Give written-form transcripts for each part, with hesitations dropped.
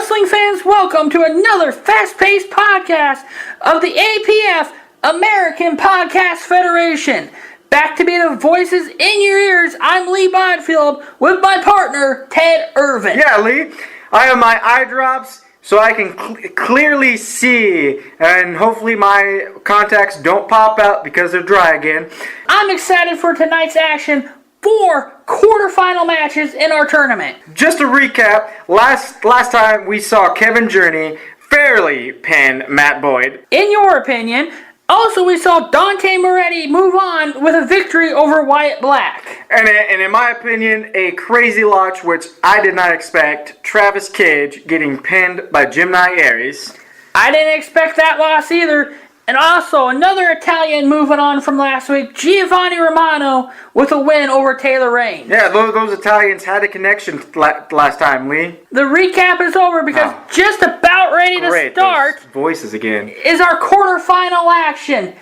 Wrestling fans, welcome to another fast-paced podcast of the APF, American Podcast Federation. Back to be the voices in your ears, I'm Lee Bodfield with my partner, Ted Irvin. Yeah, Lee, I have my eye drops so I can clearly see, and hopefully my contacts don't pop out because they're dry again. I'm excited for tonight's action. 4 quarterfinal matches in our tournament. Just to recap, last time we saw Kevin Journey fairly pin Matt Boyd. In your opinion, also we saw Dante Moretti move on with a victory over Wyatt Black. And in my opinion, a crazy launch which I did not expect, Travis Cage getting pinned by Jim Aries. I didn't expect that loss either. And also, another Italian moving on from last week, Giovanni Romano, with a win over Taylor Reigns. Yeah, those Italians had a connection last time, Lee. The recap is over because just about ready to start those voices again. Is our quarterfinal action,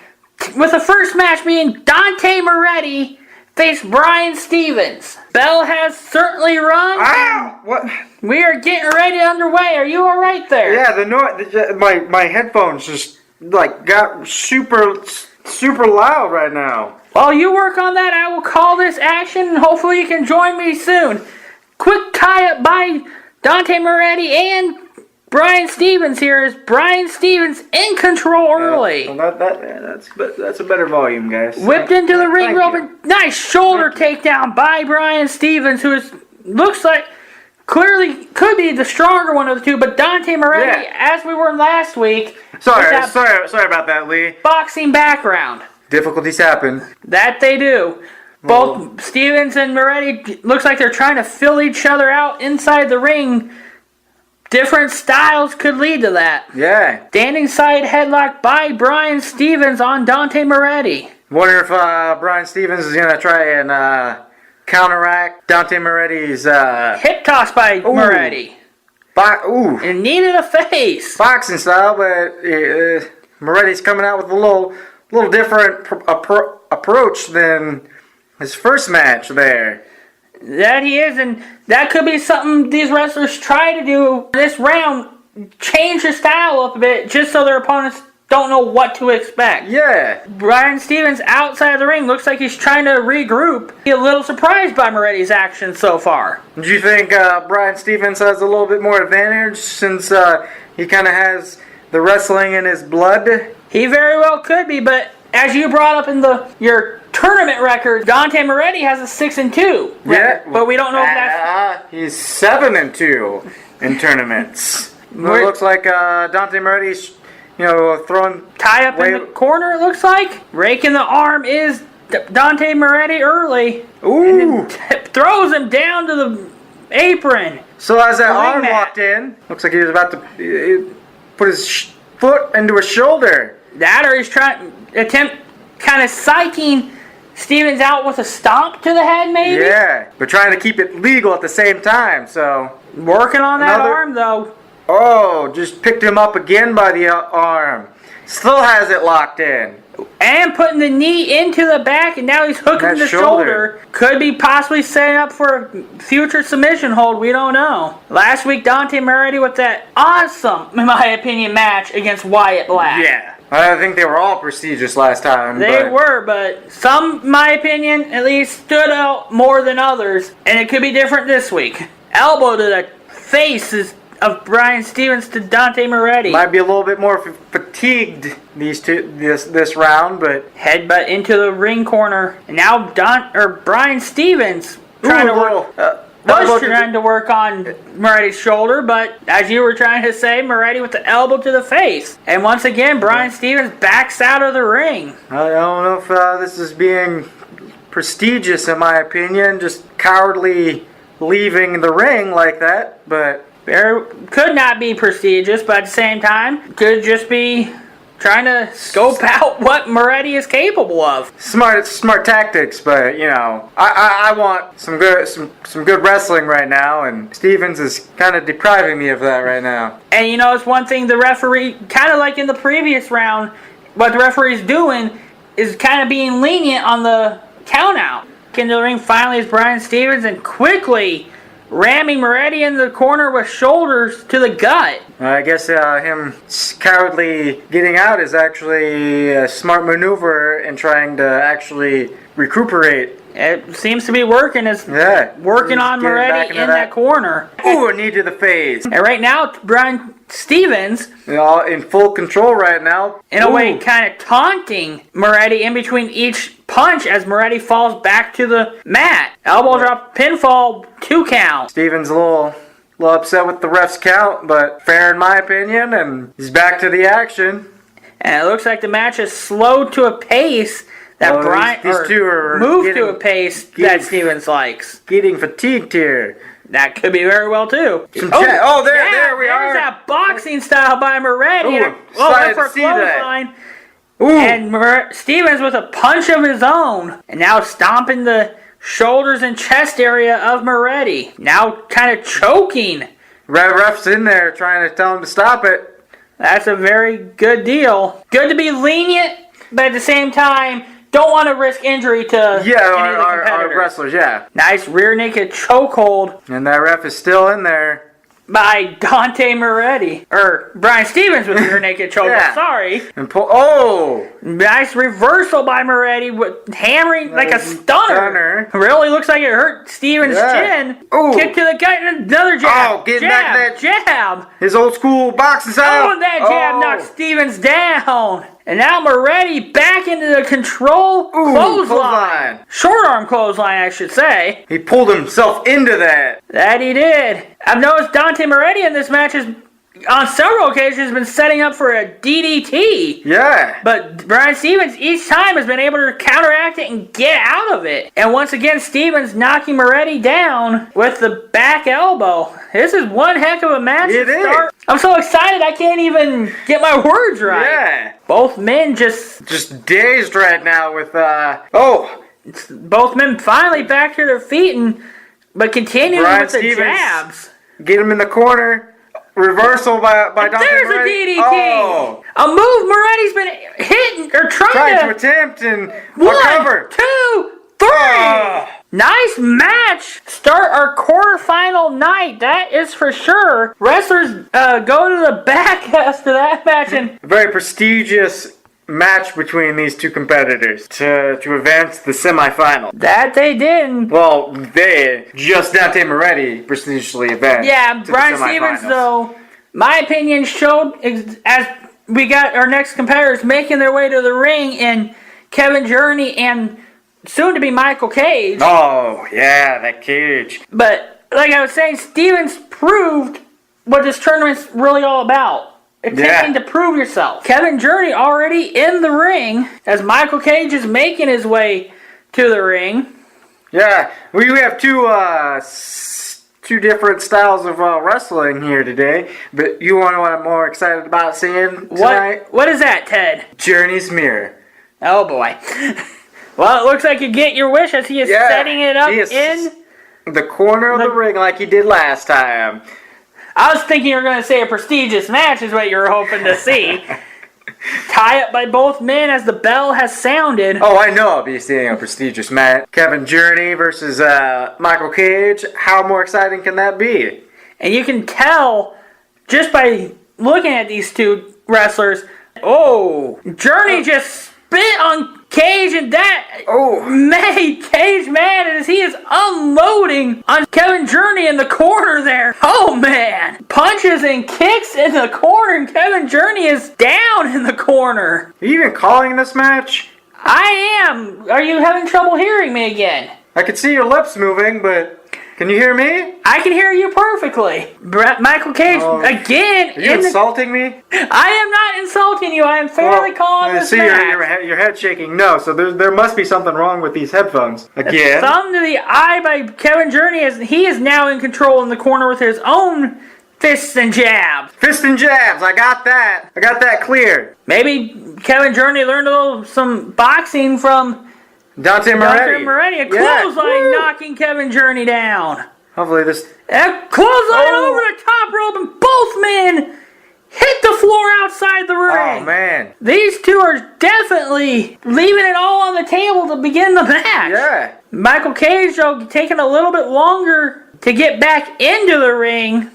with the first match being Dante Moretti face Brian Stevens. Bell has certainly rung. Ow! What? We are getting ready underway. Are you all right there? Yeah, my headphones just got super loud right now. While you work on that, I will call this action, and hopefully you can join me soon. Quick tie-up by Dante Moretti and Brian Stevens here as Brian Stevens in control early. That's a better volume, guys. Whipped into the ring rope and nice shoulder takedown by Brian Stevens, who looks like clearly could be the stronger one of the two, but Dante Moretti, as we were last week. Sorry about that, Lee. Boxing background. Difficulties happen. That they do. Both Stevens and Moretti looks like they're trying to fill each other out inside the ring. Different styles could lead to that. Yeah. Standing side headlock by Brian Stevens on Dante Moretti. Wonder if Brian Stevens is gonna try and counteract Dante Moretti's hip toss by Moretti. And knee to the face. Boxing style, but Moretti's coming out with a little different approach than his first match there. That he is, and that could be something these wrestlers try to do this round. Change their style up a bit, just so their opponents don't know what to expect. Yeah. Brian Stevens outside of the ring looks like he's trying to regroup. He's a little surprised by Moretti's actions so far. Do you think Brian Stevens has a little bit more advantage since he kind of has the wrestling in his blood? He very well could be, but as you brought up in your tournament record, Dante Moretti has a 6-2 record, yeah, but we don't know if that's... He's 7-2 in tournaments. It looks like Dante Moretti's throwing... Tie up in the corner, it looks like. Raking the arm is Dante Moretti early. Ooh! And throws him down to the apron. So as that arm walked in, looks like he was about to put his foot into his shoulder. That or he's trying to attempt kind of psyching Stevens out with a stomp to the head, maybe? Yeah, but trying to keep it legal at the same time, so... Working on that arm, though. Oh, just picked him up again by the arm. Still has it locked in. And putting the knee into the back, and now he's hooking the shoulder. Could be possibly setting up for a future submission hold. We don't know. Last week, Dante Moretti with that awesome, in my opinion, match against Wyatt Black. Yeah. I think they were all prestigious last time. They were, but some, in my opinion, at least stood out more than others. And it could be different this week. Elbow to the face of Brian Stevens to Dante Moretti. Might be a little bit more fatigued this round, but headbutt into the ring corner, and now Brian Stevens trying to work on Moretti's shoulder, but as you were trying to say, Moretti with the elbow to the face, and once again Brian Stevens backs out of the ring. I don't know if this is being prestigious in my opinion, just cowardly leaving the ring like that, but. Could not be prestigious, but at the same time, could just be trying to scope out what Moretti is capable of. Smart tactics, but I want some good wrestling right now, and Stevens is kind of depriving me of that right now. And it's one thing the referee, kind of like in the previous round, what the referee's doing is kind of being lenient on the count out. Into the ring finally is Brian Stevens, and quickly ramming Moretti in the corner with shoulders to the gut. I guess him cowardly getting out is actually a smart maneuver in trying to actually recuperate. It seems to be working. It's Yeah. working on Getting back Moretti into in that corner. Ooh, a knee to the face. And right now, Brian Stevens, In full control right now. in a way, Ooh. kind of taunting Moretti in between each punch as Moretti falls back to the mat. Elbow drop, pinfall, 2 count. Steven's a little upset with the ref's count, but fair in my opinion, and he's back to the action. And it looks like the match is slowed to a pace that Oh, Brian these two are moved getting- to a pace getting- that Stevens likes. Getting fatigued here. That could be very well too. There we are. There's that boxing style by Moretti. Ooh, I'm Oh, excited that's for to see that. clothesline. Ooh. And Stevens with a punch of his own. And now stomping the shoulders and chest area of Moretti. Now kind of choking. Ref's in there trying to tell him to stop it. That's a very good deal. Good to be lenient, but at the same time, don't want to risk injury to any of the Our competitors. wrestlers, yeah. Nice rear naked chokehold And that ref is still in there. by Dante Moretti. Or Brian Stevens with rear naked chokehold. Yeah. Sorry. And oh! Nice reversal by Moretti with hammering like a stunner. Really looks like it hurt Stevens' Yeah. chin. Ooh. Kick to the gut and another jab. Oh, getting back that- jab. His old school boxing style. Oh, and that jab knocks Stevens down. And now Moretti back into the control clothesline. Clothesline. Short arm clothesline, I should say. He pulled himself into that. That he did. I've noticed Dante Moretti in this match has, on several occasions, been setting up for a DDT. Yeah. But Brian Stevens each time has been able to counteract it and get out of it. And once again, Stevens knocking Moretti down with the back elbow. This is one heck of a match It to is. start. I'm so excited I can't even get my words right. Yeah. Both men Just dazed right now with, both men finally back to their feet but continuing Brian with the Stevens. jabs. get him in the corner. Reversal by Dante There's Moretti. a DDT. Oh. A move Moretti's been hitting or Trying to attempt and One, recover. 2, 3. Ah. Nice match. Start our quarterfinal night. That is for sure. Wrestlers go to the back after that match and A very prestigious match between these two competitors to advance the semifinal. that they did. Well, just Dante Moretti prestigiously advanced. Yeah, to the Brian Stevens, semifinals. though, my opinion showed as we got our next competitors making their way to the ring in Kevin Journey and soon to be Michael Cage. Oh, yeah, that cage. But like I was saying, Stevens proved what this tournament's really all about. Attempting to prove yourself. Kevin Journey already in the ring as Michael Cage is making his way to the ring. Yeah, we have two different styles of wrestling here today. But you want to know what I'm more excited about seeing tonight? What is that, Ted? Journey's Mirror. Oh boy. Well, it looks like you get your wish as he is setting it up he is in. the corner of the ring like he did last time. I was thinking you were going to say a prestigious match is what you were hoping to see. Tie up by both men as the bell has sounded. Oh, I know I'll be seeing a prestigious match. Kevin Journey versus Michael Cage. How more exciting can that be? And you can tell just by looking at these two wrestlers. Oh, Journey just spit on Cage, and that made Cage mad as he is unloading on Kevin Journey in the corner there. Oh man, punches and kicks in the corner, and Kevin Journey is down in the corner. Are you even calling this match? I am. Are you having trouble hearing me again? I can see your lips moving, but can you hear me? I can hear you perfectly. Michael Cage again. Are you insulting me? I am not insulting you. I am fairly calling this see match. your head shaking. No, so there must be something wrong with these headphones. Again. Thumb to the eye by Kevin Journey as he is now in control in the corner with his own fists and jabs. Fist and jabs. I got that. I got that clear. Maybe Kevin Journey learned some boxing from Dante Moretti. A clothesline knocking Kevin Journey down. Hopefully this... A clothesline over the top rope, and both men hit the floor outside the ring. Oh, man. These two are definitely leaving it all on the table to begin the match. Yeah. Michael Cage, though, taking a little bit longer to get back into the ring.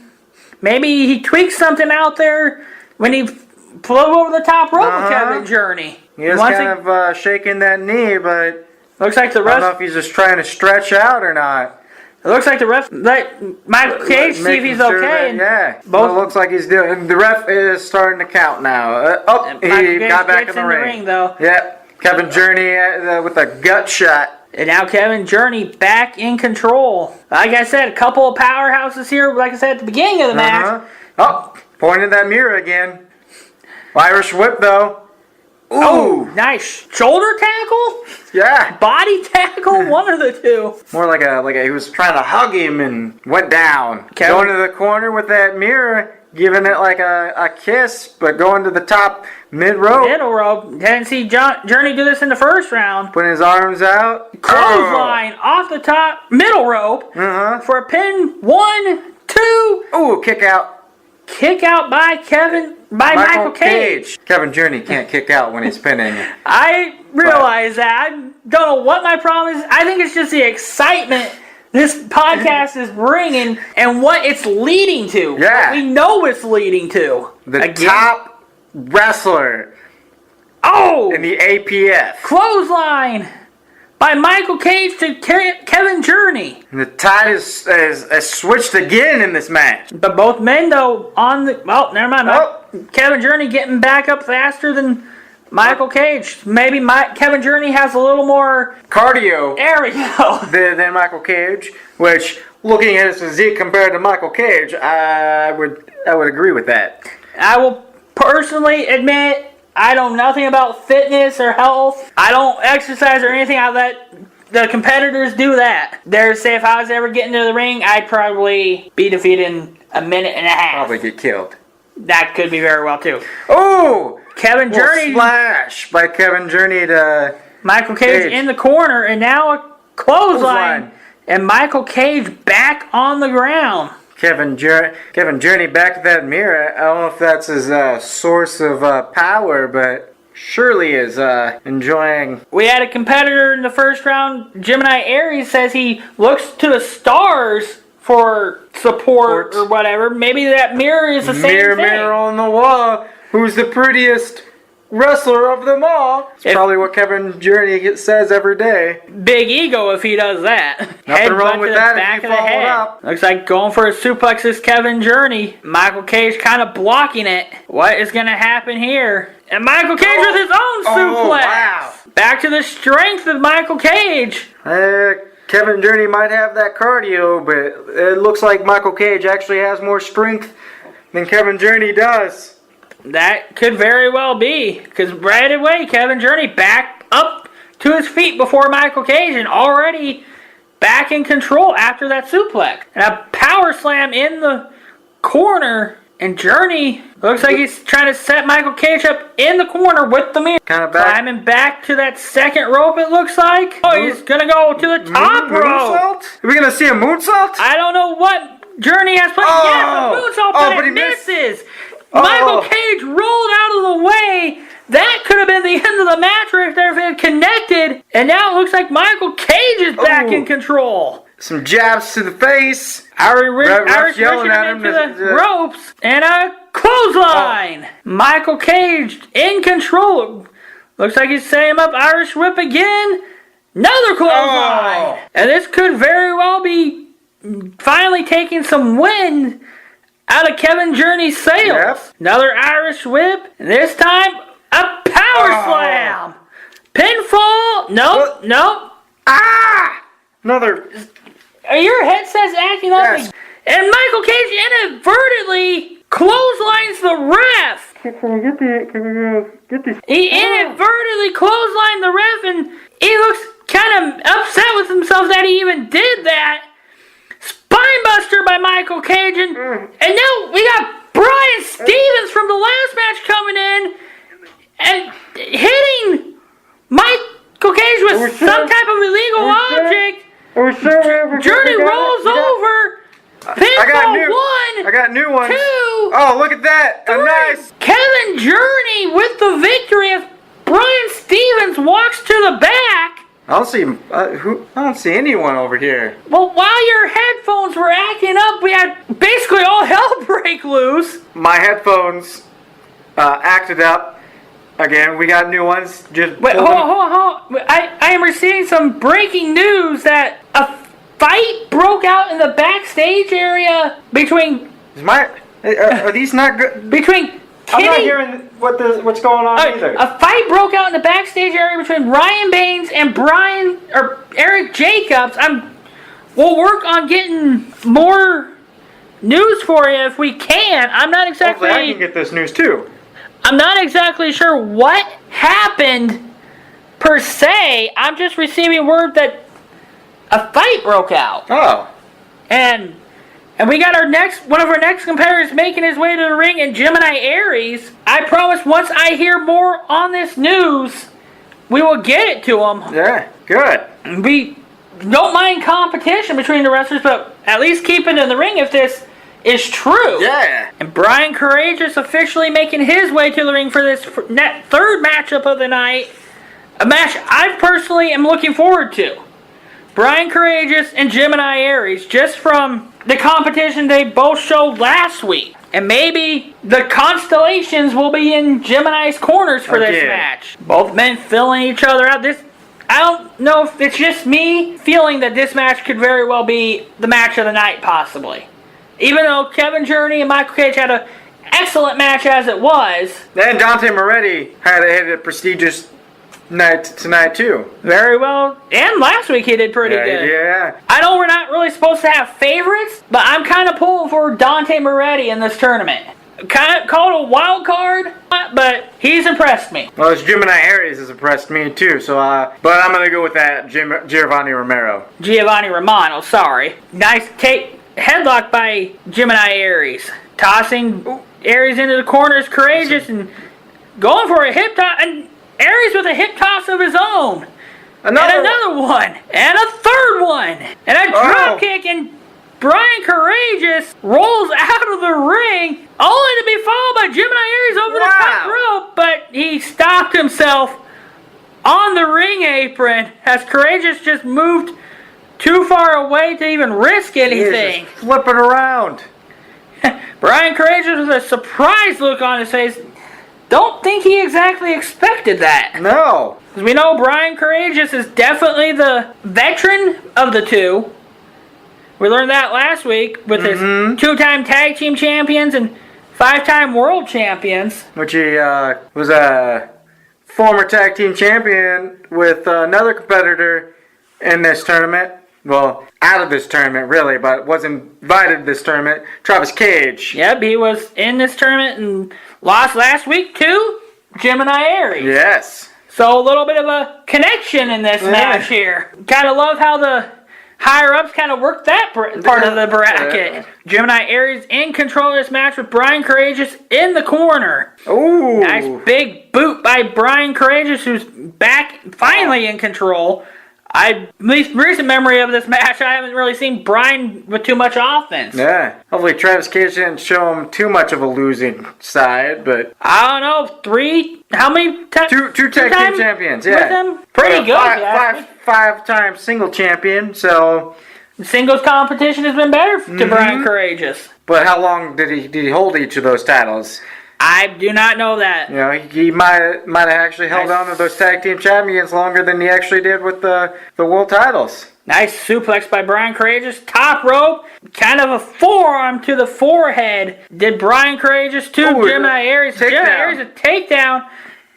Maybe he tweaked something out there when he flew over the top rope with Kevin Journey. He is kind of shaking that knee, but looks like the I ref. don't know if he's just trying to stretch out or not. It looks like the ref let Michael Cage see if he's okay. Yeah, well, it looks like he's doing. The ref is starting to count now. He got back in the ring. Though. Yep, Kevin Journey with a gut shot. And now Kevin Journey back in control. Like I said, a couple of powerhouses here. Like I said at the beginning of the match. Oh, pointed that mirror again. Irish whip though. Ooh. Oh, nice shoulder tackle. Yeah. Body tackle. One of the two. More like a he was trying to hug him and went down. Going to the corner with that mirror, giving it like a kiss, but going to the top mid-rope. Middle rope. Didn't see Journey do this in the first round. Putting his arms out. Clothesline off the top middle rope for a pin. 1, 2. Ooh, kick out. Kick out by Michael Cage. Kevin Journey can't kick out when he's pinning. I realize that. I don't know what my problem is. I think it's just the excitement this podcast is bringing and what it's leading to. Yeah. What we know it's leading to. The top wrestler in the APF. Clothesline by Michael Cage to Kevin Journey. And the tide is switched again in this match. But both men, though, on the... Well, never mind. Kevin Journey getting back up faster than Michael Cage. Maybe Kevin Journey has a little more... cardio. There we go. Than Michael Cage, which, looking at his physique compared to Michael Cage, I would agree with that. I will personally admit... I know nothing about fitness or health. I don't exercise or anything. I let the competitors do that. Say if I was ever getting to the ring, I'd probably be defeated in a minute and a half. Probably get killed. That could be very well too. Oh! Kevin Journey. Splash by Kevin Journey to Michael Cage in the corner, and now a clothesline. And Michael Cage back on the ground. Kevin Journey back to that mirror. I don't know if that's his source of power, but surely is enjoying. We had a competitor in the first round. Gemini Aries says he looks to the stars for support or whatever. Maybe that mirror is the same thing. Mirror on the wall. Who's the prettiest wrestler of them all? It's probably what Kevin Journey says every day. Big ego if he does that. Nothing wrong with that if you follow it up. Looks like going for a suplex is Kevin Journey. Michael Cage kind of blocking it. What is going to happen here? And Michael Cage with his own suplex. Wow. Back to the strength of Michael Cage. Kevin Journey might have that cardio, but it looks like Michael Cage actually has more strength than Kevin Journey does. That could very well be, because right away Kevin Journey back up to his feet before Michael Cage and already back in control after that suplex. And a power slam in the corner, and Journey looks like he's trying to set Michael Cage up in the corner with the mirror. Kind of back. Climbing back to that second rope, it looks like. Oh, he's going to go to the top rope. Moonsault? Are we going to see a moonsault? I don't know what Journey has put. Yes, a moonsault, but it misses. Michael Cage rolled out of the way. That could have been the end of the match right there if it had connected. And now it looks like Michael Cage is back in control. Some jabs to the face. Irish yelling at him to the ropes. And a clothesline. Michael Cage in control. Looks like he's setting him up. Irish whip again. Another clothesline. And this could very well be finally taking some wind out of Kevin Journey's sails. Yep. Another Irish whip. And this time, a power slam. Pinfall. Nope. Another. Your headset's acting up. Yes. And Michael Cage inadvertently clotheslines the ref. Get this. He inadvertently clotheslined the ref, and he looks kind of upset with himself that he even did that. Spinebuster by Michael Cage, and now we got Bryan Stevens from the last match coming in and hitting Michael Cage with some type of illegal object. Journey rolls over. Pinfall 1. I got new ones. 2. Oh, look at that. Nice. Kevin Journey with the victory as Bryan Stevens walks to the back. I don't see anyone over here. Well, while your headphones were acting up, we had basically all hell break loose. My headphones acted up. Again, we got new ones. Just wait, hold on. I am receiving some breaking news that a fight broke out in the backstage area between... Are these not good? Between... I'm not hearing what's going on either. A fight broke out in the backstage area between Ryan Baines and Eric Jacobs. We'll work on getting more news for you if we can. I'm not exactly... Hopefully I can get this news too. I'm not exactly sure what happened per se. I'm just receiving word that a fight broke out. Oh. And we got one of our next competitors making his way to the ring in Gemini Aries. I promise once I hear more on this news, we will get it to him. Yeah, good. We don't mind competition between the wrestlers, but at least keep it in the ring if this is true. Yeah. And Brian Courageous officially making his way to the ring for this third matchup of the night. A match I personally am looking forward to. Brian Courageous and Gemini Aries, just from the competition they both showed last week. And maybe the constellations will be in Gemini's corners for this match. Both men filling each other out. I don't know if it's just me feeling that this match could very well be the match of the night, possibly. Even though Kevin Journey and Michael Cage had an excellent match as it was. And Dante Moretti had a prestigious night tonight too. Very well. And last week he did pretty good. Yeah. I know we're not really supposed to have favorites, but I'm kind of pulling for Dante Moretti in this tournament. Kind of called a wild card, but he's impressed me. Well, this Gemini Aries has impressed me too, so but I'm going to go with that Giovanni Romano. Giovanni Romano, sorry. Nice headlock by Gemini Aries. Tossing Aries into the corners, Courageous, and going for a hip toss, and Aries with a hip toss of his own. Another one. And a third one. And a drop kick, and Brian Courageous rolls out of the ring, only to be followed by Gemini Aries over the top rope, but he stopped himself on the ring apron as Courageous just moved too far away to even risk anything. Just flipping around. Brian Courageous with a surprised look on his face. Don't think he exactly expected that. No. Because we know Brian Courageous is definitely the veteran of the two. We learned that last week with his two-time tag team champions and five-time world champions. Which he was a former tag team champion with another competitor in this tournament. Well, out of this tournament, really, but was invited to this tournament. Travis Cage. Yep, he was in this tournament and lost last week to Gemini Aries. Yes. So a little bit of a connection in this match here. Kind of love how the higher-ups kind of worked that part of the bracket. Yeah. Gemini Aries in control of this match with Brian Courageous in the corner. Ooh. Nice big boot by Brian Courageous, who's back finally in control. At least recent memory of this match, I haven't really seen Brian with too much offense. Yeah. Hopefully Travis Cage didn't show him too much of a losing side, but... I don't know, how many times? Two tag team champions, yeah. With him? Pretty good, five-time single champion, so... The singles competition has been better to Brian Courageous. But how long did he hold each of those titles? I do not know that. You know, he might have actually held on to those tag team champions longer than he actually did with the world titles. Nice suplex by Brian Courageous. Top rope. Kind of a forearm to the forehead. Did Brian Courageous to Gemini Aries. Gemini Aries a takedown.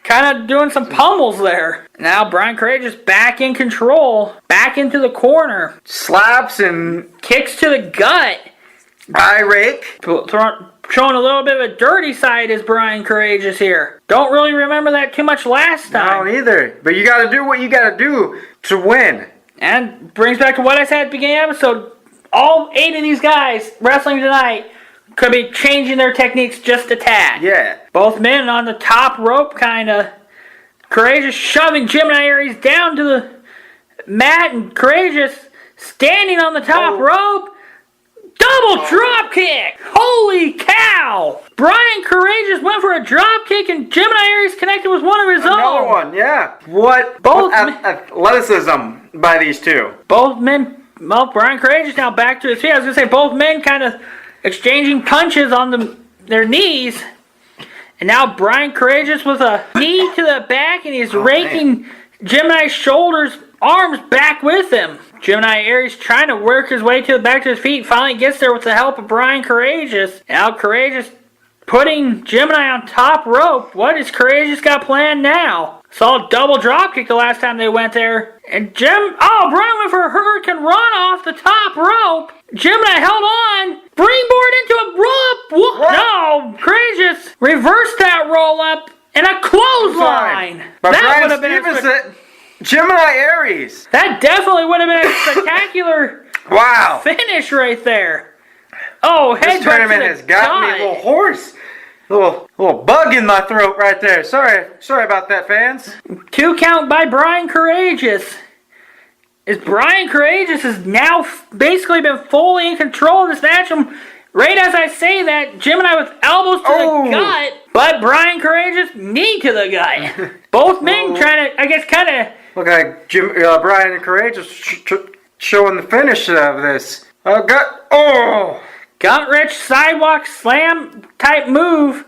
Kind of doing some pummels there. Now Brian Courageous back in control. Back into the corner. Slaps and kicks to the gut. Eye rake. Showing a little bit of a dirty side is Brian Courageous here. Don't really remember that too much last time. No, either. But you got to do what you got to do to win. And brings back to what I said at the beginning of the episode. All 8 of these guys wrestling tonight could be changing their techniques just a tad. Yeah. Both men on the top rope, kind of. Courageous shoving Gemini Aries down to the mat, and Courageous standing on the top rope. Double drop kick! Holy cow! Brian Courageous went for a drop kick and Gemini Aries connected with one of his own. Another one, yeah. What athleticism by these two. Both men, well, Brian Courageous now back to his feet. I was going to say both men kind of exchanging punches on their knees. And now Brian Courageous with a knee to the back and he's raking Gemini's shoulders, arms back with him. Gemini Aries trying to work his way back to his feet. Finally gets there with the help of Brian Courageous. Now Courageous putting Gemini on top rope. What has Courageous got planned now? Saw a double drop kick the last time they went there. And Brian went for a Hurricane Run off the top rope. Gemini held on. Springboard into a rope. What? No, Courageous reversed that roll up and a clothesline. But that Brian would have been Stevenson, Gemini Aries. That definitely would have been a spectacular finish right there. Oh, head This tournament has got me a little hoarse. Little bug in my throat right there. Sorry about that, fans. 2 count by Brian Courageous. Brian Courageous has now basically been fully in control of this match. Right as I say that, Gemini with elbows to the gut, but Brian Courageous knee to the gut. Both men trying to, I guess, kind of look like Brian Courageous showing the finish of this. Gut-wrench sidewalk slam type move.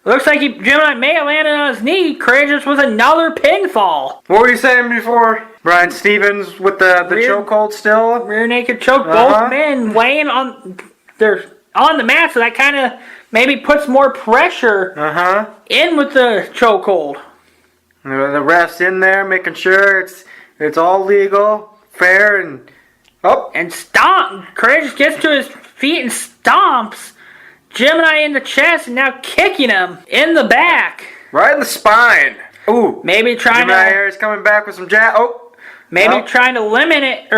Looks like Gemini may have landed on his knee. Courageous with another pinfall. What were you saying before? Brian Stevens with the chokehold still? Rear naked choke. Both men weighing on the mat, so that kind of maybe puts more pressure in with the chokehold. The ref's in there making sure it's all legal, fair, and and Courageous gets to his feet and stomps Gemini in the chest and now kicking him in the back. Right in the spine. Ooh. Maybe trying Gemini Aries coming back with some jab. Trying to limit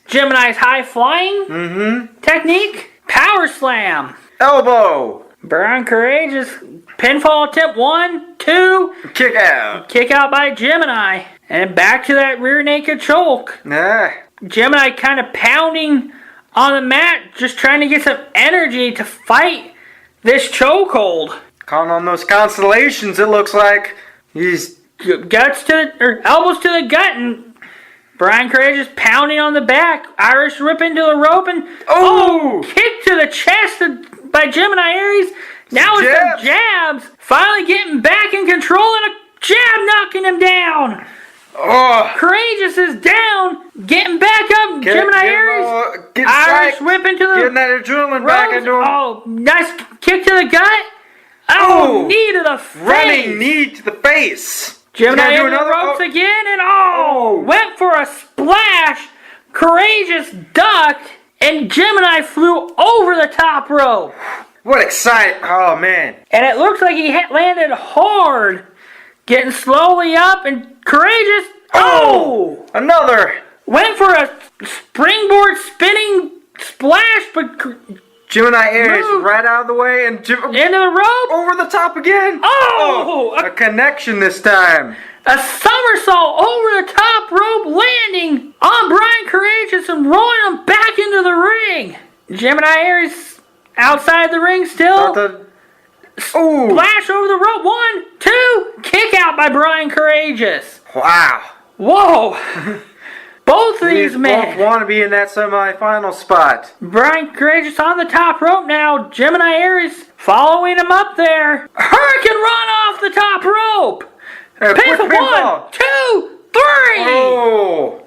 Gemini's high flying technique. Power slam. Elbow. Brian Courageous pinfall attempt 1, 2. Kick out. Kick out by Gemini. And back to that rear naked choke. Gemini kind of pounding on the mat, just trying to get some energy to fight this chokehold. Calling on those constellations, it looks like. He's elbows to the gut, and Brian Courageous pounding on the back. Irish whip into the rope, and kick to the chest by Gemini Aries. Now with some jabs, finally getting back in control, and a jab knocking him down. Courageous is down, getting back up. Gemini Aries, Irish whip into the getting that adrenaline back into him. Oh, nice kick to the gut. Knee to the face. Running knee to the face. Gemini in the ropes again, and went for a splash. Courageous ducked, and Gemini flew over the top rope. What exciting! Oh man! And it looks like he landed hard, getting slowly up, and Courageous. Another went for a springboard spinning splash, but Gemini Aries right out of the way and into the rope over the top again. A connection this time. A somersault over the top rope, landing on Brian Courageous and rolling him back into the ring. Gemini Aries outside the ring still. Splash over the rope. 1, 2. Kick out by Brian Courageous. Wow. Whoa. Both of these men both want to be in that semifinal spot. Brian Courageous on the top rope now. Gemini Aries following him up there. Hurricane Run off the top rope. Pinfall. 1, 2, 3. Oh,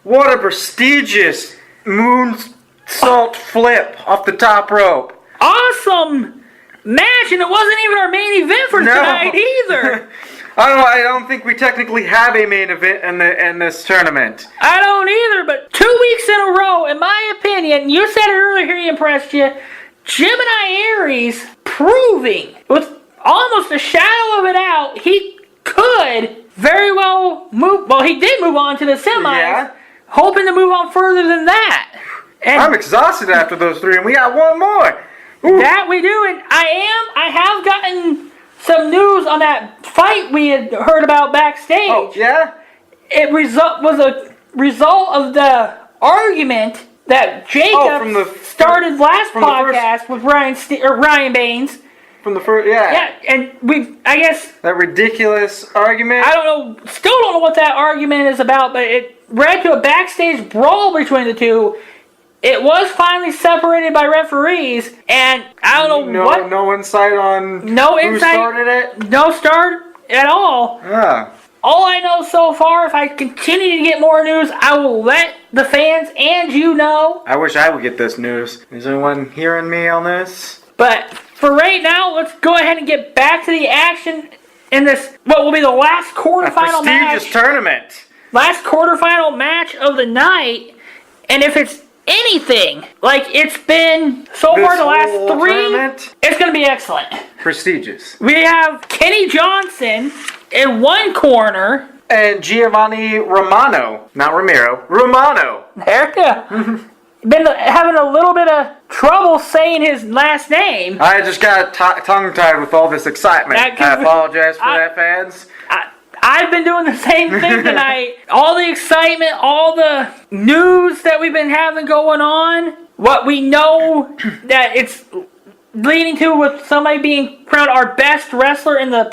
what a prestigious moonsault flip off the top rope. Awesome match, and it wasn't even our main event for tonight either. I don't think we technically have a main event in this tournament. I don't either, but 2 weeks in a row, in my opinion, you said it earlier, he impressed you, Gemini Aries proving, with almost a shadow of a doubt, he could very well move, he did move on to the semis, hoping to move on further than that. And I'm exhausted after those 3, and we got one more. That we do, and I have gotten some news on that fight we had heard about backstage. Oh, yeah? It was a result of the argument that Jacob started last from the podcast with Ryan Baines. From the first, yeah. Yeah, and I guess... That ridiculous argument. I still don't know what that argument is about, but it led to a backstage brawl between the two. It was finally separated by referees, and I don't know what... No insight on who started it? No start at all. Yeah. All I know so far, if I continue to get more news, I will let the fans and you know. I wish I would get this news. Is anyone hearing me on this? But for right now, let's go ahead and get back to the action in this, what will be the last quarterfinal match. Prestigious tournament. Last quarterfinal match of the night. And if it's anything like it's been so far the last three, it's going to be excellent. Prestigious. We have Kenny Johnson in one corner. And Giovanni Romano. Not Ramiro. Romano. There you go. Been having a little bit of trouble saying his last name. I just got tongue-tied with all this excitement. I apologize for that, fans. I've been doing the same thing tonight. All the excitement, all the news that we've been having going on, what we know that it's leading to with somebody being crowned our best wrestler in the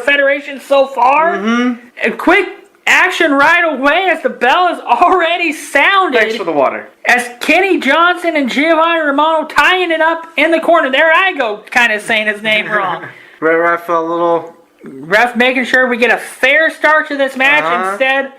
federation so far. Mm-hmm. A quick action right away as the bell has already sounded. Thanks for the water. As Kenny Johnson and Giovanni Romano tying it up in the corner. There I go, kind of saying his name wrong. Ref a little... Ref making sure we get a fair start to this match instead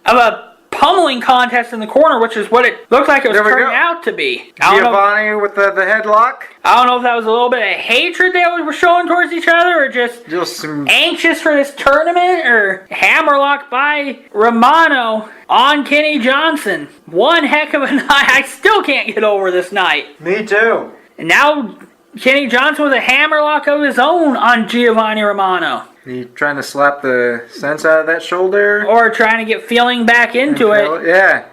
of a pummeling contest in the corner, which is what it looked like it was turning out to be. Giovanni with the headlock. I don't know if that was a little bit of hatred they were showing towards each other, or just some anxious for this tournament, or hammerlock by Romano on Kenny Johnson. One heck of a night. I still can't get over this night. Me too. And now Kenny Johnson with a hammerlock of his own on Giovanni Romano. He trying to slap the sense out of that shoulder? Or trying to get feeling back into it. Yeah.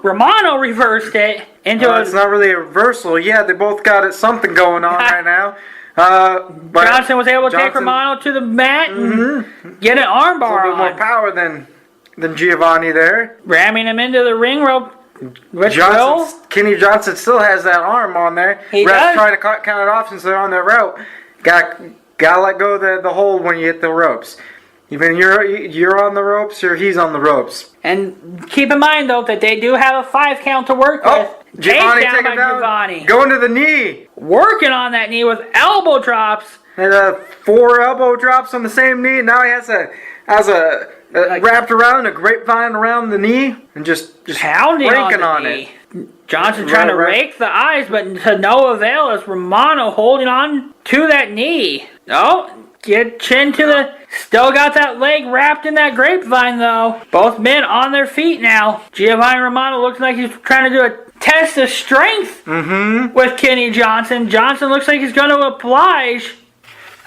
Romano reversed it into it's not really a reversal. Yeah, they both got something going on right now. Johnson was able to take Romano to the mat and get an armbar on. A little bit more power than Giovanni there. Ramming him into the ring rope. Kenny Johnson still has that arm on there. He Ref's does. trying to count it off since they're on their rope. Gotta let go of the hold when you hit the ropes. Even you're on the ropes or he's on the ropes. And keep in mind though that they do have a 5 count to work with. Giovanni takedown by down. Giovanni. Going to the knee. Working on that knee with elbow drops. And 4 elbow drops on the same knee. Now he has a wrapped around a grapevine around the knee and just pounding on it. Johnson trying to rake the eyes, but to no avail as Romano holding on to that knee. Oh, get chin to the... Still got that leg wrapped in that grapevine, though. Both men on their feet now. Giovanni Romano looks like he's trying to do a test of strength with Kenny Johnson. Johnson looks like he's going to oblige.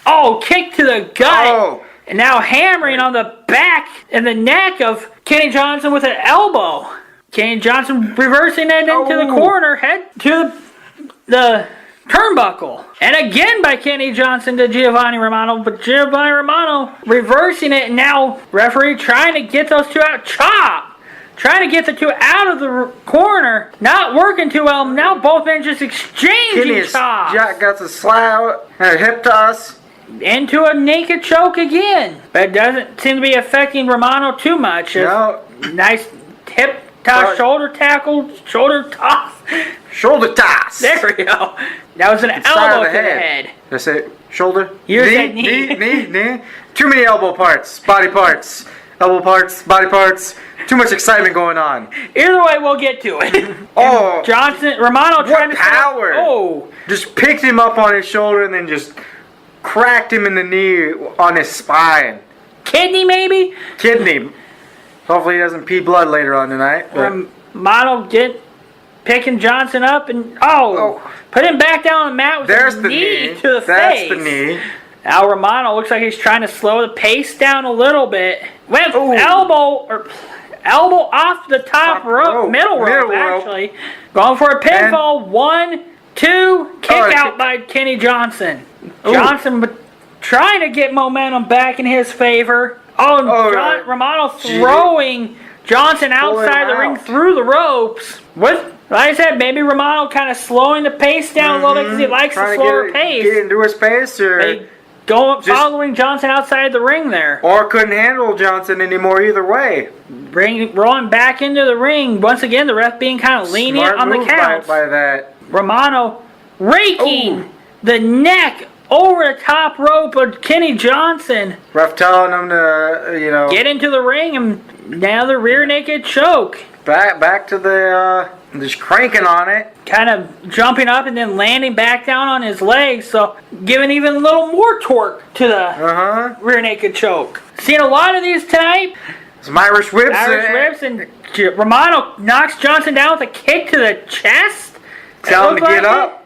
Oh, kick to the gut. Oh. And now hammering on the back and the neck of Kenny Johnson with an elbow. Kenny Johnson reversing it into the corner, head to the turnbuckle. And again by Kenny Johnson to Giovanni Romano, but Giovanni Romano reversing it, and now referee trying to get those two out. Chop! Trying to get the two out of the corner. Not working too well. Now both men just exchanging chops. Jack got the slap, hip toss. Into a naked choke again. But it doesn't seem to be affecting Romano too much. No. Nice hip toss, shoulder tackle, shoulder toss. Shoulder toss. There we go. That was an elbow to the head. Did I say shoulder? You said knee. Knee. Too many elbow parts, body parts. Elbow parts, body parts. Too much excitement going on. Either way, we'll get to it. Romano trying to... power. Just picked him up on his shoulder and then just cracked him in the knee on his spine. Kidney, maybe? Kidney. Hopefully he doesn't pee blood later on tonight. Romano picking Johnson up and put him back down on the mat with his knee to the face. That's the knee. Now Romano looks like he's trying to slow the pace down a little bit. Went elbow off the top rope, middle rope actually. Going for a pinfall. 1, 2, kick out by Kenny Johnson. Johnson trying to get momentum back in his favor. Romano throwing Johnson outside the ring through the ropes with Like I said, maybe Romano kind of slowing the pace down a little bit because he likes the slower pace. Get into his pace, or following Johnson outside the ring there. Or couldn't handle Johnson anymore either way. Rolling back into the ring. Once again, the ref being kind of lenient on the counts. By that. Romano raking the neck over the top rope of Kenny Johnson. Ref telling him to, get into the ring, and now the rear naked choke. Back to the, just cranking on it. Kind of jumping up and then landing back down on his legs, so giving even a little more torque to the rear naked choke. Seen a lot of these tonight. Some Irish whips. And Romano knocks Johnson down with a kick to the chest. Tell him to get up.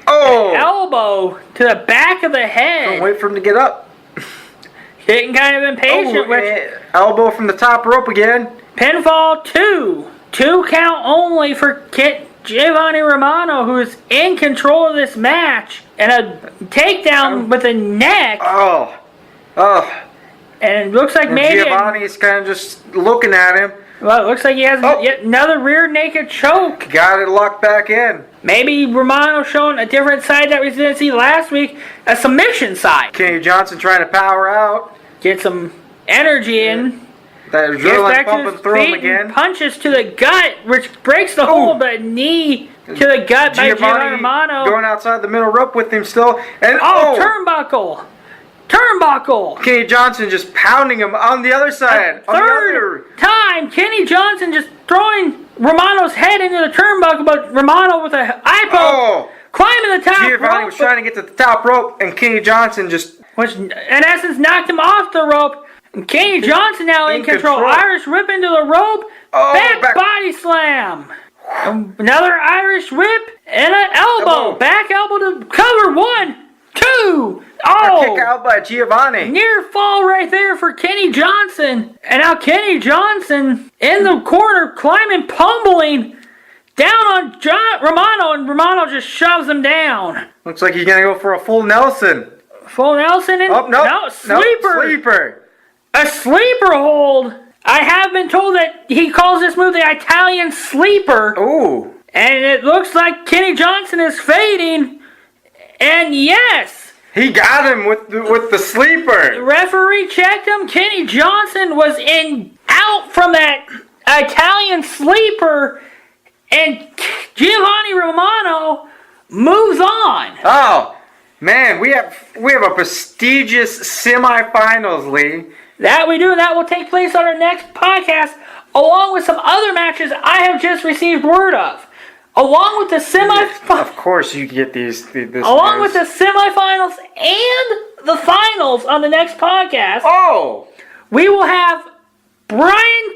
Oh! Elbow to the back of the head. Don't wait for him to get up. Getting kind of impatient. Elbow from the top rope again. Pinfall 2. 2 count only for Giovanni Romano, who is in control of this match. And a takedown with the neck. Oh. And it looks like maybe Giovanni's kind of just looking at him. Well, it looks like he has yet another rear naked choke. Got it locked back in. Maybe Romano showing a different side that we didn't see last week. A submission side. Kenny Johnson trying to power out. Get some energy in. That adrenaline pumping through him again. Punches to the gut, which breaks the hold, but knee to the gut by Giovanni Romano. Going outside the middle rope with him still. And turnbuckle. Kenny Johnson just pounding him on the other side. Third time, Kenny Johnson just throwing Romano's head into the turnbuckle, but Romano with a eye poke climbing the top rope. Giovanni was trying to get to the top rope, and Kenny Johnson which in essence knocked him off the rope. And Kenny Johnson now in control. Irish whip into the rope. Back body slam. Another Irish whip and an elbow. Back elbow to cover. 1, 2. Kick out by Giovanni. Near fall right there for Kenny Johnson. And now Kenny Johnson in the corner climbing, pummeling down on Romano, and Romano just shoves him down. Looks like he's going to go for a full Nelson. Full Nelson and sleeper. A sleeper hold. I have been told that he calls this move the Italian sleeper. Ooh. And it looks like Kenny Johnson is fading. And yes. He got him with the sleeper. The referee checked him. Kenny Johnson was out from that Italian sleeper. And Giovanni Romano moves on. Oh, man, we have a prestigious semifinals, Lee. That we do. That will take place on our next podcast, along with some other matches I have just received word of. Along with the semifinals. Of course you get this along with the semifinals and the finals on the next podcast. Oh! We will have Brian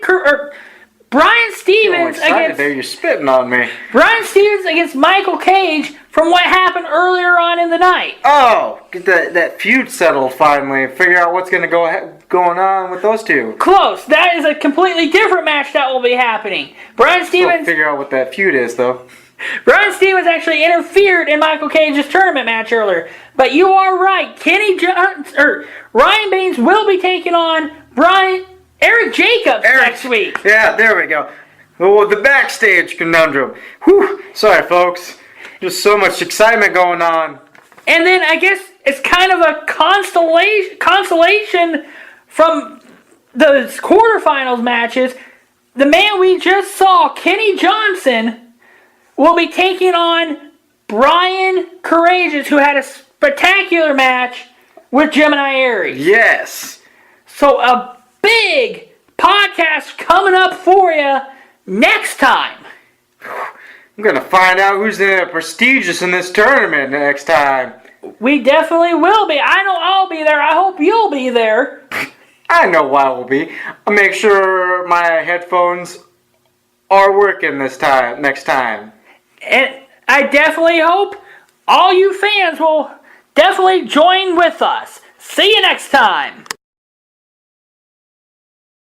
Stevens against... There, you're spitting on me. Brian Stevens against Michael Cage from what happened earlier on in the night. Oh, get that feud settled finally. Figure out what's going to going on with those two. Close. That is a completely different match that will be happening. Brian Stevens... Figure out what that feud is, though. Brian Stevens actually interfered in Michael Cage's tournament match earlier. But you are right. Ryan Baines will be taking on Eric Jacobs next week. Yeah, there we go. Oh, the backstage conundrum. Whew. Sorry, folks. There's so much excitement going on. And then I guess it's kind of a consolation from the quarterfinals matches. The man we just saw, Kenny Johnson, will be taking on Brian Courageous, who had a spectacular match with Gemini Aries. Yes. So a big podcast coming up for you next time. I'm going to find out who's the prestigious in this tournament next time. We definitely will be. I know I'll be there. I hope you'll be there. I know I will be. I'll make sure my headphones are working next time. And I definitely hope all you fans will definitely join with us. See you next time.